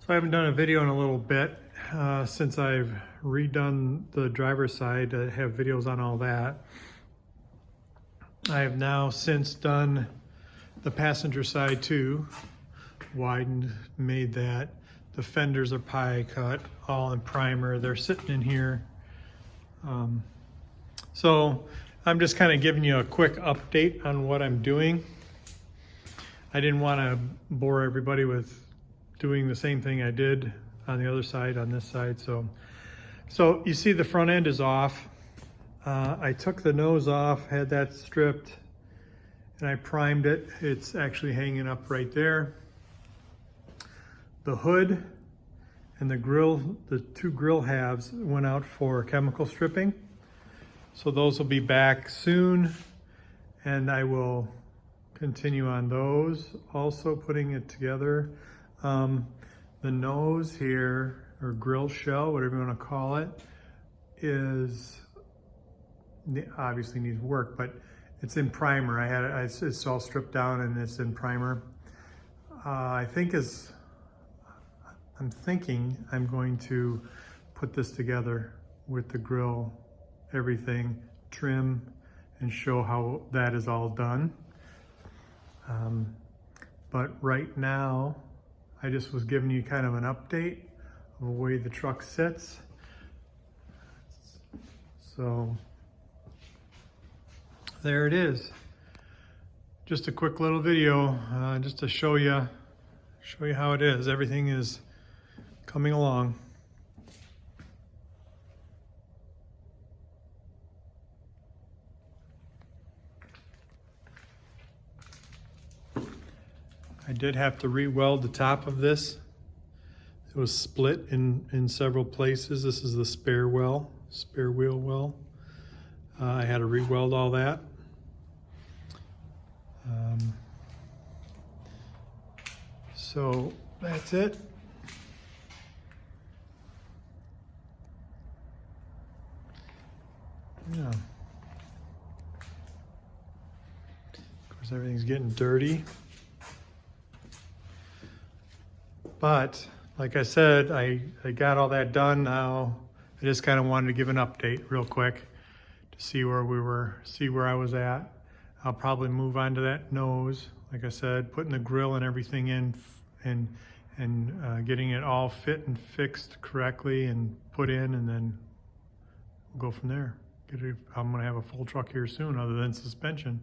So I haven't done a video in a little bit since I've redone the driver's side. I have videos on all that. I have now since done the passenger side too. Widened, made that. The fenders are pie cut, all in primer. They're sitting in here. So I'm just kind of giving you a quick update on what I'm doing. I didn't want to bore everybody with doing the same thing I did on the other side, on this side. So you see the front end is off. I took the nose off, had that stripped, and I primed it. It's actually hanging up right there. The hood and the grill, the two grill halves went out for chemical stripping. So those will be back soon, and I will continue on those. Also putting it together. The nose here, or grill shell, whatever you want to call it, obviously needs work, but it's in primer. It's all stripped down and it's in primer. I'm thinking I'm going to put this together with the grill, everything, trim, and show how that is all done. But right now, I just was giving you kind of an update of the way the truck sits. So there it is. Just a quick little video, just to show you how it is. Everything is coming along. I did have to re-weld the top of this. It was split in several places. This is the spare wheel well. I had to re-weld all that. So that's it. Yeah. Of course, everything's getting dirty. But like I said, I got all that done now. I just kind of wanted to give an update real quick to see where we were, see where I was at. I'll probably move on to that nose, like I said, putting the grill and everything in and getting it all fit and fixed correctly and put in, and then we'll go from there. I'm gonna have a full truck here soon other than suspension.